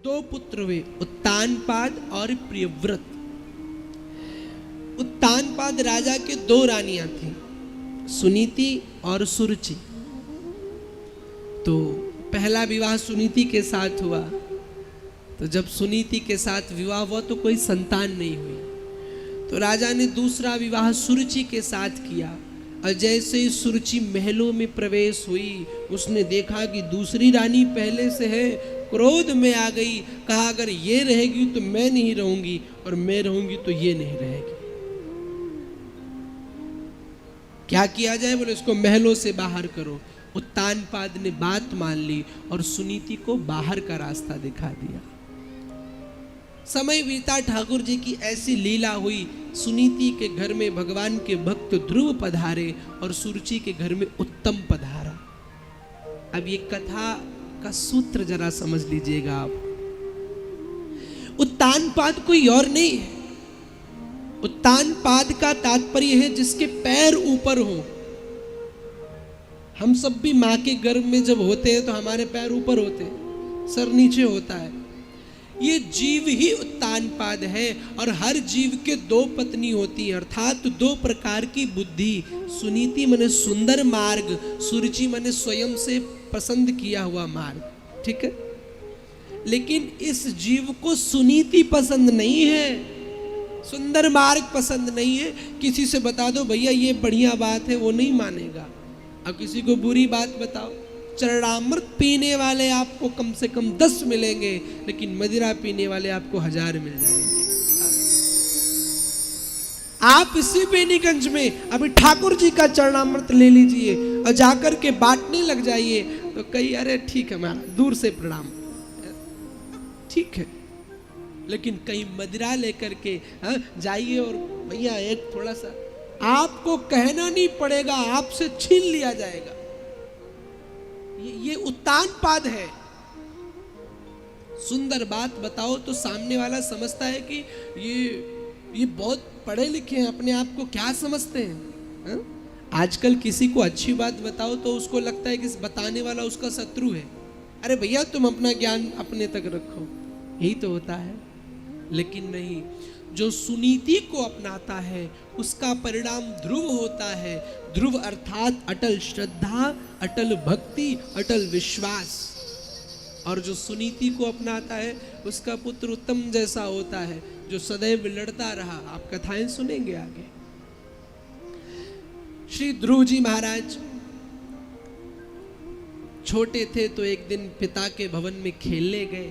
दो पुत्र हुए, उत्तानपाद और प्रियव्रत। उत्तानपाद राजा के दो रानियां थी, सुनीति और सुरुचि। तो पहला विवाह सुनीति के साथ हुआ। तो जब सुनीति के साथ विवाह हुआ तो कोई संतान नहीं हुई, तो राजा ने दूसरा विवाह सुरुचि के साथ किया। और जैसे ही सुरुचि महलों में प्रवेश हुई, उसने देखा कि दूसरी रानी पहले से है, क्रोध में आ गई। कहा अगर ये रहेगी तो मैं नहीं रहूंगी, और मैं रहूंगी तो ये नहीं रहेगी। क्या किया जाए? बोले इसको महलों से बाहर करो। उत्तानपाद ने बात मान ली और सुनीति को बाहर का रास्ता दिखा दिया। समय बीता, ठाकुर जी की ऐसी लीला हुई। सुनीति के घर में भगवान के भक्त ध्रुव पधारे और सुरुचि के घर में उत्तम पधारा। अब ये कथा का सूत्र जरा समझ लीजिएगा आप। उत्तानपाद कोई और नहीं है। उत्तानपाद का तात्पर्य है जिसके पैर ऊपर हो। हम सब भी माँ के गर्भ में जब होते हैं तो हमारे पैर ऊपर होते हैं, सर नीचे होता है। ये जीव ही उत्तानपाद है। और हर जीव के दो पत्नी होती है, अर्थात दो प्रकार की बुद्धि। सुनीति माने सुंदर मार्ग, सुरुचि माने स्वयं से पसंद किया हुआ मार्ग। ठीक है, लेकिन इस जीव को सुनीति पसंद नहीं है, सुंदर मार्ग पसंद नहीं है। किसी से बता दो भैया ये बढ़िया बात है, वो नहीं मानेगा। अब किसी को बुरी बात बताओ, चरणामृत पीने वाले आपको कम से कम 10 मिलेंगे, लेकिन मदिरा पीने वाले आपको 1000 मिल जाएंगे। आप इसी बेनीगंज में अभी ठाकुर जी का चरणामृत ले लीजिए और जाकर के बांटने लग जाइए, तो कई अरे ठीक है महाराज, दूर से प्रणाम, ठीक है। लेकिन कहीं मदिरा लेकर के जाइए और भैया एक थोड़ा सा, आपको कहना नहीं पड़ेगा, आपसे छीन लिया जाएगा। ये उत्तानपाद है। सुंदर बात बताओ तो सामने वाला समझता है कि ये बहुत पढ़े लिखे हैं, अपने आप को क्या समझते हैं। आजकल किसी को अच्छी बात बताओ तो उसको लगता है कि बताने वाला उसका शत्रु है। अरे भैया तुम अपना ज्ञान अपने तक रखो, यही तो होता है। लेकिन नहीं, जो सुनीति को अपनाता है उसका परिणाम ध्रुव होता है। ध्रुव अर्थात अटल श्रद्धा, अटल भक्ति, अटल विश्वास। और जो सुनीति को अपनाता है उसका पुत्र उत्तम जैसा होता है, जो सदैव लड़ता रहा। आप कथाएं सुनेंगे आगे। श्री ध्रुव जी महाराज छोटे थे तो एक दिन पिता के भवन में खेलने गए।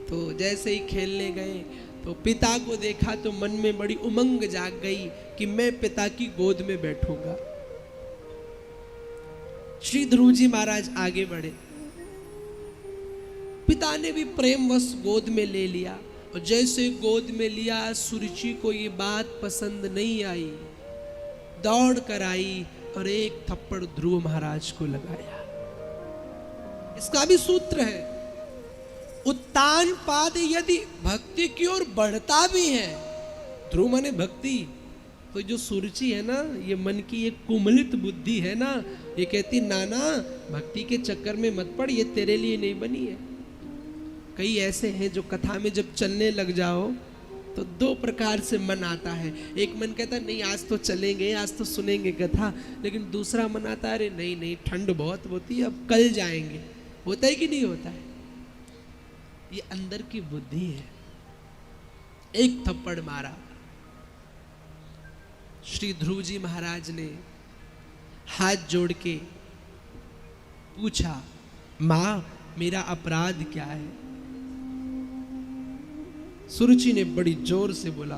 तो जैसे ही खेलने गए तो पिता को देखा तो मन में बड़ी उमंग जाग गई कि मैं पिता की गोद में बैठूंगा। श्री ध्रुव जी महाराज आगे बढ़े, पिता ने भी प्रेमवश गोद में ले लिया। और जैसे गोद में लिया, सुरुचि को ये बात पसंद नहीं आई, दौड़ कर आई और एक थप्पड़ ध्रुव महाराज को लगाया। इसका भी सूत्र है। उत्तानपाद यदि भक्ति की ओर बढ़ता भी है, ध्रुव माने भक्ति, तो जो सुरुचि है ना, ये मन की एक कुमलित बुद्धि है ना, ये कहती नाना भक्ति के चक्कर में मत पड़, ये तेरे लिए नहीं बनी है। कई ऐसे हैं जो कथा में जब चलने लग जाओ तो दो प्रकार से मन आता है। एक मन कहता है नहीं आज तो चलेंगे, आज तो सुनेंगे कथा, लेकिन दूसरा मन आता है अरे नहीं नहीं ठंड बहुत होती है, अब कल जाएंगे। होता है कि नहीं होता है? ये अंदर की बुद्धि है। एक थप्पड़ मारा। श्री ध्रुव जी महाराज ने हाथ जोड़ के पूछा, मां मेरा अपराध क्या है? सुरुचि ने बड़ी जोर से बोला,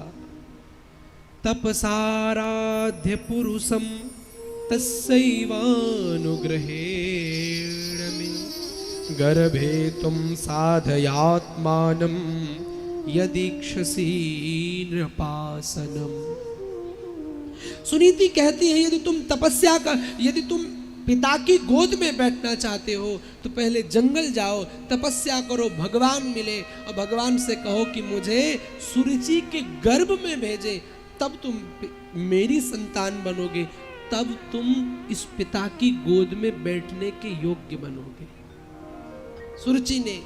तपसाराध्य पुरुषम तस्सैवानुग्रहेण मे गर्भे तुम साधयात्मानं यदीक्षसी नृपासनम। सुनीति कहती है यदि तुम तपस्या कर, यदि तुम पिता की गोद में बैठना चाहते हो तो पहले जंगल जाओ, तपस्या करो, भगवान मिले और भगवान से कहो कि मुझे सुरुचि के गर्भ में भेजे, तब तुम मेरी संतान बनोगे, तब तुम इस पिता की गोद में बैठने के योग्य बनोगे। सुरुचि ने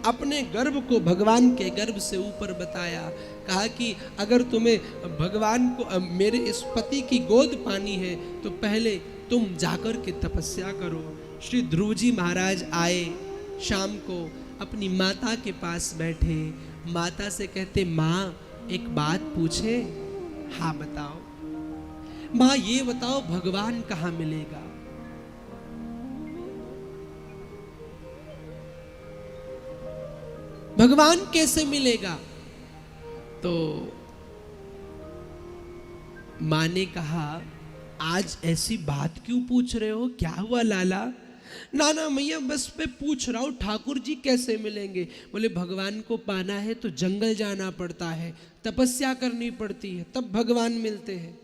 अपने गर्भ को भगवान के गर्भ से ऊपर बताया। कहा कि अगर तुम्हें भगवान को मेरे इस पति की गोद पानी है तो पहले तुम जाकर के तपस्या करो। श्री ध्रुव जी महाराज आए, शाम को अपनी माता के पास बैठे, माता से कहते माँ एक बात पूछे? हाँ बताओ। माँ ये बताओ भगवान कहाँ मिलेगा? भगवान कैसे मिलेगा? तो माँ ने कहा आज ऐसी बात क्यों पूछ रहे हो, क्या हुआ लाला? ना ना मैया बस मैं पूछ रहा हूँ ठाकुर जी कैसे मिलेंगे? बोले भगवान को पाना है तो जंगल जाना पड़ता है, तपस्या करनी पड़ती है, तब भगवान मिलते हैं।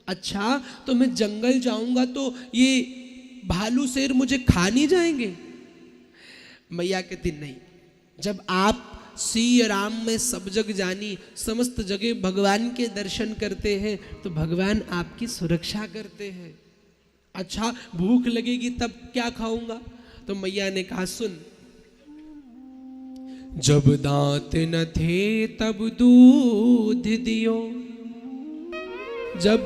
अच्छा तो मैं जंगल जाऊंगा तो ये भालू शेर मुझे खा नहीं जाएंगे? मैया कहती नहीं, जब आप सी राम में सब जग जानी, समस्त जगह भगवान के दर्शन करते हैं तो भगवान आपकी सुरक्षा करते हैं। अच्छा भूख लगेगी तब क्या खाऊंगा? तो मैया ने कहा सुन, जब दांत न थे तब दूध दियो, जब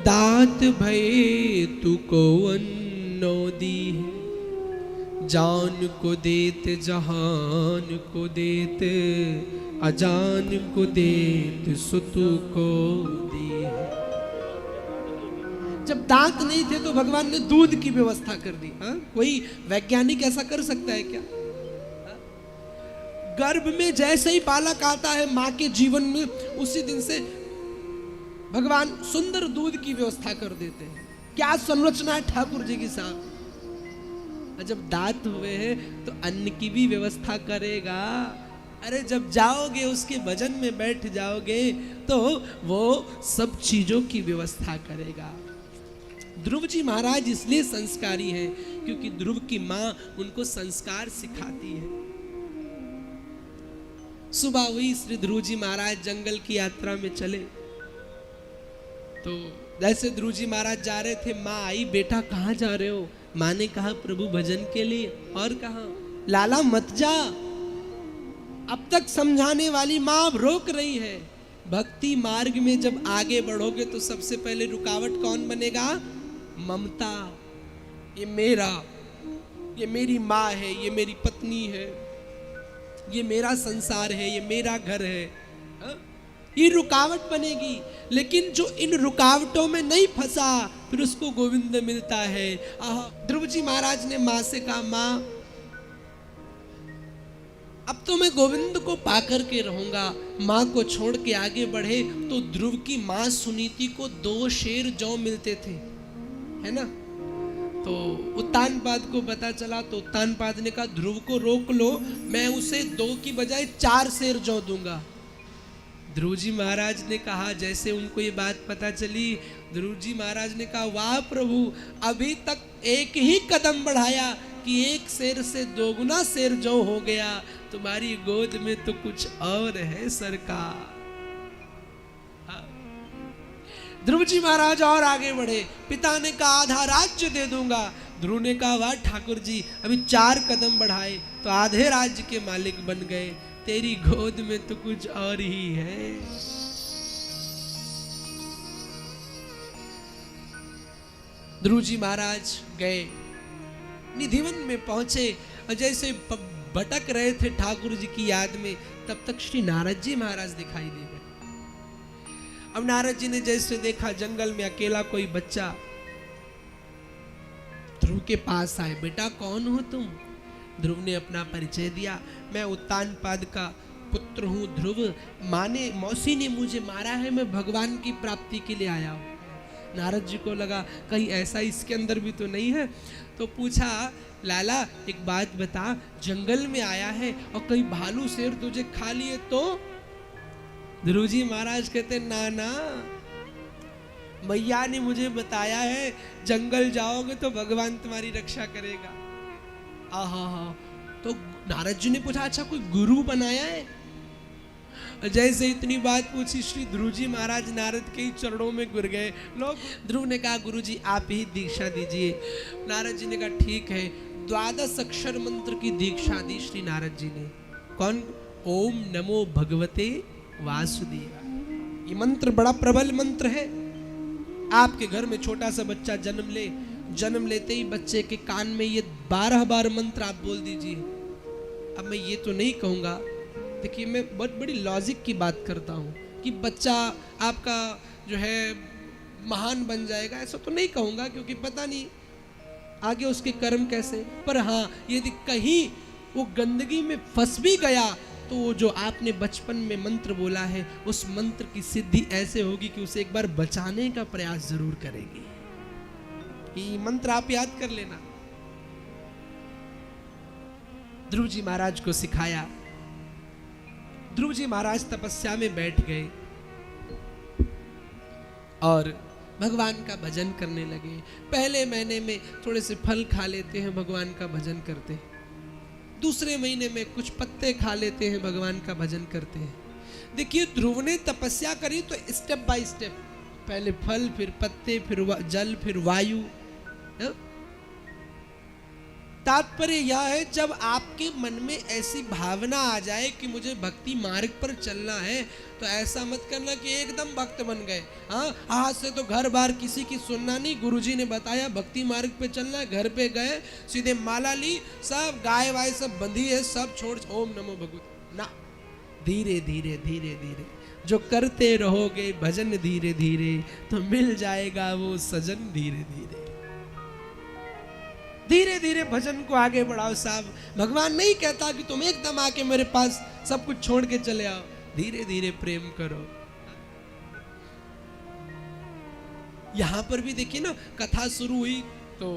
दांत भये तू को अन्नो दी है, जान को देत जहान को देत, अजान को देत सुतु को दी है। जब दांत नहीं थे तो भगवान ने दूध की व्यवस्था कर दी। कोई वैज्ञानिक ऐसा कर सकता है क्या? गर्भ में जैसे ही बालक आता है मां के जीवन में, उसी दिन से भगवान सुंदर दूध की व्यवस्था कर देते हैं। क्या संरचना है ठाकुर जी की साहब। जब दांत हुए हैं तो अन्न की भी व्यवस्था करेगा। अरे जब जाओगे उसके भजन में बैठ जाओगे तो वो सब चीजों की व्यवस्था करेगा। ध्रुव जी महाराज इसलिए संस्कारी हैं क्योंकि ध्रुव की मां उनको संस्कार सिखाती है। सुबह हुई, श्री ध्रुव जी महाराज जंगल की यात्रा में चले। तो जैसे ध्रुव जी महाराज जा रहे थे, माँ आई, बेटा कहाँ जा रहे हो? माँ ने कहा प्रभु भजन के लिए। और कहा? लाला मत जा। अब तक समझाने वाली माँ अब रोक रही है। भक्ति मार्ग में जब आगे बढ़ोगे तो सबसे पहले रुकावट कौन बनेगा? ममता। ये मेरा, ये मेरी माँ है, ये मेरी पत्नी है, ये मेरा संसार है, ये मेरा घर है। ये रुकावट बनेगी। लेकिन जो इन रुकावटों में नहीं फंसा फिर उसको गोविंद मिलता है। ध्रुव जी महाराज ने माँ से कहा माँ अब तो मैं गोविंद को पाकर के रहूंगा। माँ को छोड़ के आगे बढ़े तो ध्रुव की माँ सुनीति को 2 शेर जौ मिलते थे, है ना। तो उत्तानपाद को पता चला तो उत्तानपाद ने कहा ध्रुव को रोक लो, मैं उसे 2 की बजाय 4 शेर जौ दूंगा। ध्रुव जी महाराज ने कहा, जैसे उनको ये बात पता चली, ध्रुव जी महाराज ने कहा वाह प्रभु, अभी तक एक ही कदम बढ़ाया कि 1 शेर से 2 गुना शेर जौ हो गया। तुम्हारी गोद में तो कुछ और है सरकार। ध्रुव जी महाराज और आगे बढ़े। पिता ने कहा आधा राज्य दे दूंगा। ध्रुव ने कहा वाह ठाकुर जी, अभी 4 कदम बढ़ाए तो आधे राज्य के मालिक बन गए। तेरी गोद में तो कुछ और ही है। ध्रुव जी महाराज गए, निधिवन में पहुंचे और जैसे भटक रहे थे ठाकुर जी की याद में, तब तक श्री नारद जी महाराज दिखाई दे गए। अब नारद जी ने जैसे देखा जंगल में अकेला कोई बच्चा, ध्रुव के पास आए, बेटा कौन हो तुम? ध्रुव ने अपना परिचय दिया, मैं उत्तानपाद का पुत्र हूँ ध्रुव, माँ ने मौसी ने मुझे मारा है, मैं भगवान की प्राप्ति के लिए आया हूँ। नारद जी को लगा कहीं ऐसा इसके अंदर भी तो नहीं है, तो पूछा लाला एक बात बता, जंगल में आया है और कहीं भालू शेर तुझे खा लिए तो? ध्रुव जी महाराज कहते ना ना, मैया ने मुझे बताया है जंगल जाओगे तो भगवान तुम्हारी रक्षा करेगा। आहा, तो नारद जी ने पूछा अच्छा कोई गुरु बनाया है? जैसे इतनी बात पूछी श्री ध्रुव जी महाराज नारद के ही चरणों में गिर गए। लोग ध्रुव ने कहा गुरु जी आप ही दीक्षा दीजिए। नारद जी ने कहा ठीक है। 12 अक्षर मंत्र की दीक्षा दी श्री नारद जी ने। कौन? ओम नमो भगवते वासुदेवाय। ये मंत्र बड़ा प्रबल मंत्र है। आपके घर में छोटा सा बच्चा जन्म लेते ही बच्चे के कान में ये 12 बार मंत्र आप बोल दीजिए। अब मैं ये तो नहीं कहूँगा, देखिए मैं बहुत बड़ी लॉजिक की बात करता हूँ कि बच्चा आपका जो है महान बन जाएगा, ऐसा तो नहीं कहूँगा, क्योंकि पता नहीं आगे उसके कर्म कैसे। पर हाँ, यदि कहीं वो गंदगी में फंस भी गया तो वो जो आपने बचपन में मंत्र बोला है, उस मंत्र की सिद्धि ऐसे होगी कि उसे एक बार बचाने का प्रयास जरूर करेगी। ये मंत्र आप याद कर लेना। ध्रुव जी महाराज को सिखाया। ध्रुव जी महाराज तपस्या में बैठ गए और भगवान का भजन करने लगे। पहले महीने में थोड़े से फल खा लेते हैं, भगवान का भजन करते हैं। दूसरे महीने में कुछ पत्ते खा लेते हैं, भगवान का भजन करते हैं। देखिए ध्रुव ने तपस्या करी तो स्टेप बाय स्टेप, पहले फल, फिर पत्ते, फिर जल, फिर वायु। तात्पर्य यह है, जब आपके मन में ऐसी भावना आ जाए कि मुझे भक्ति मार्ग पर चलना है, तो ऐसा मत करना कि एकदम भक्त बन गए। हाँ, आज से तो घर बार किसी की सुनना नहीं, गुरुजी ने बताया भक्ति मार्ग पे चलना है, घर पे गए सीधे माला ली, सब गाय वाय सब बंधी है, सब छोड़ ओम नमो भगवते ना। धीरे धीरे धीरे धीरे जो करते रहोगे भजन धीरे धीरे, तो मिल जाएगा वो सजन धीरे धीरे। धीरे धीरे भजन को आगे बढ़ाओ साहब। भगवान नहीं कहता कि तुम एकदम आके मेरे पास सब कुछ छोड़ के चले आओ, धीरे धीरे प्रेम करो। यहां पर भी देखिए ना, कथा शुरू हुई तो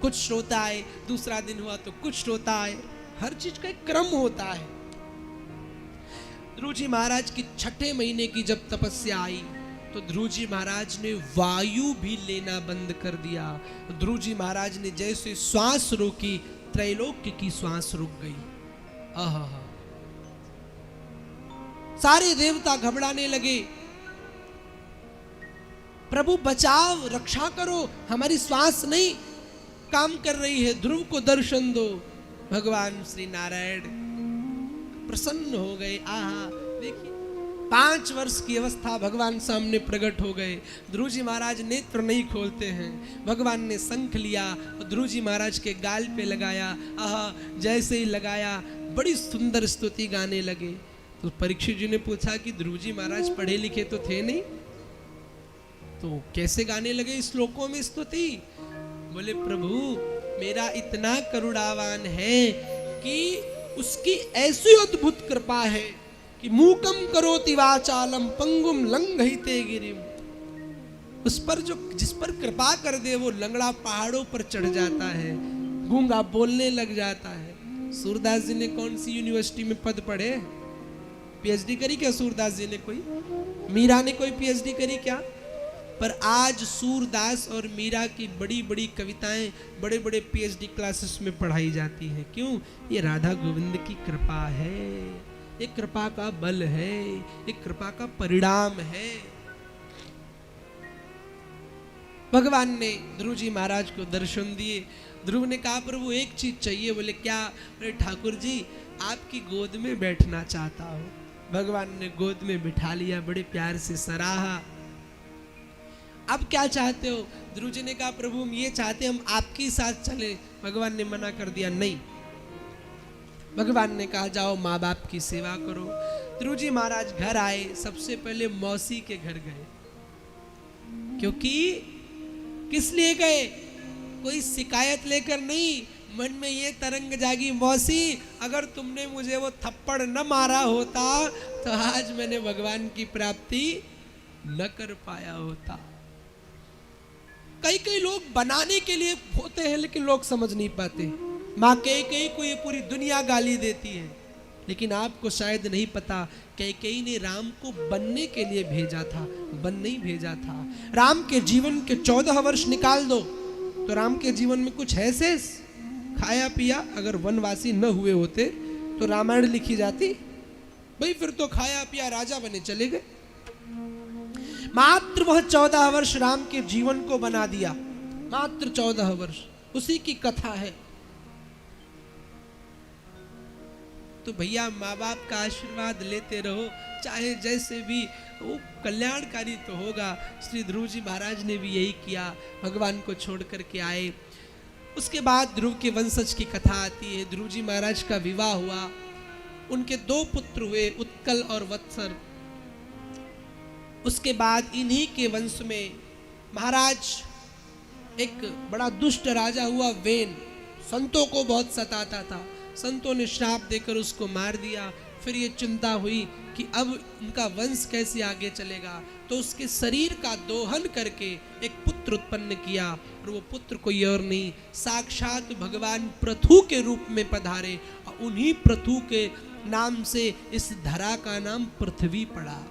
कुछ श्रोता आए, दूसरा दिन हुआ तो कुछ श्रोता आए, हर चीज का एक क्रम होता है। ध्रुव जी महाराज की 6ठे महीने की जब तपस्या आई तो ध्रुव जी महाराज ने वायु भी लेना बंद कर दिया। ध्रुव जी महाराज ने जैसे श्वास रोकी, त्रैलोक्य की श्वास रुक गई। आहा, सारे देवता घबराने लगे, प्रभु बचाव, रक्षा करो, हमारी श्वास नहीं काम कर रही है, ध्रुव को दर्शन दो। भगवान श्री नारायण प्रसन्न हो गए। आहा, देखिए 5 वर्ष की अवस्था भगवान सामने प्रकट हो गए। ध्रुव जी महाराज नेत्र नहीं खोलते हैं। भगवान ने शंख लिया और ध्रुव जी महाराज के गाल पे लगाया। आहा, जैसे ही लगाया बड़ी सुंदर स्तुति गाने लगे। तो परीक्षित जी ने पूछा कि ध्रुव जी महाराज पढ़े लिखे तो थे नहीं, तो कैसे गाने लगे श्लोकों में स्तुति? बोले प्रभु मेरा इतना करुणावान है कि उसकी ऐसी अद्भुत कृपा है कि मूकम करोति वाचालम पंगुम लंघयते गिरिम। उस पर जो जिस पर कृपा कर दे वो लंगड़ा पहाड़ों पर चढ़ जाता है, गूंगा बोलने लग जाता है। सूरदास जी ने कौन सी यूनिवर्सिटी में पद पढ़े? पीएचडी करी क्या सूरदास जी ने? कोई मीरा ने कोई पीएचडी करी क्या? पर आज सूरदास और मीरा की बड़ी बड़ी कविताएं बड़े बड़े पीएचडी क्लासेस में पढ़ाई जाती हैं। क्यों? ये राधा गोविंद की कृपा है, एक कृपा का बल है, एक कृपा का परिणाम है। भगवान ने ध्रुव जी महाराज को दर्शन दिए। ध्रुव ने कहा प्रभु एक चीज चाहिए। बोले क्या? अरे ठाकुर जी आपकी गोद में बैठना चाहता हूं। भगवान ने गोद में बिठा लिया, बड़े प्यार से सराहा। अब क्या चाहते हो? ध्रुव जी ने कहा प्रभु हम ये चाहते हम आपके साथ चले। भगवान ने मना कर दिया, नहीं। भगवान ने कहा जाओ माँ बाप की सेवा करो। ध्रुव जी महाराज घर आए, सबसे पहले मौसी के घर गए। क्योंकि किस लिए गए? कोई शिकायत लेकर नहीं, मन में ये तरंग जागी, मौसी अगर तुमने मुझे वो थप्पड़ न मारा होता तो आज मैंने भगवान की प्राप्ति न कर पाया होता। कई कई लोग बनाने के लिए होते हैं लेकिन लोग समझ नहीं पाते। माँ कैकेयी को ये पूरी दुनिया गाली देती है, लेकिन आपको शायद नहीं पता कैकेयी ने राम को बनने के लिए भेजा था, बन नहीं भेजा था। राम के जीवन के 14 वर्ष निकाल दो तो राम के जीवन में कुछ है शेष? खाया पिया अगर वनवासी न हुए होते तो रामायण लिखी जाती? भाई फिर तो खाया पिया राजा बने चले गए। मात्र वह 14 वर्ष राम के जीवन को बना दिया, मात्र 14 वर्ष, उसी की कथा है। तो भैया माँ बाप का आशीर्वाद लेते रहो, चाहे जैसे भी, वो कल्याणकारी तो होगा। श्री ध्रुव जी महाराज ने भी यही किया, भगवान को छोड़ करके आए। उसके बाद ध्रुव के वंशज की कथा आती है। ध्रुव जी महाराज का विवाह हुआ, उनके 2 पुत्र हुए, उत्कल और वत्सर। उसके बाद इन्हीं के वंश में महाराज एक बड़ा दुष्ट राजा हुआ, वेन, संतों को बहुत सताता था। संतों ने श्राप देकर उसको मार दिया। फिर ये चिंता हुई कि अब उनका वंश कैसे आगे चलेगा, तो उसके शरीर का दोहन करके एक पुत्र उत्पन्न किया। और वो पुत्र कोई और नहीं, साक्षात भगवान पृथु के रूप में पधारे, और उन्हीं पृथु के नाम से इस धरा का नाम पृथ्वी पड़ा।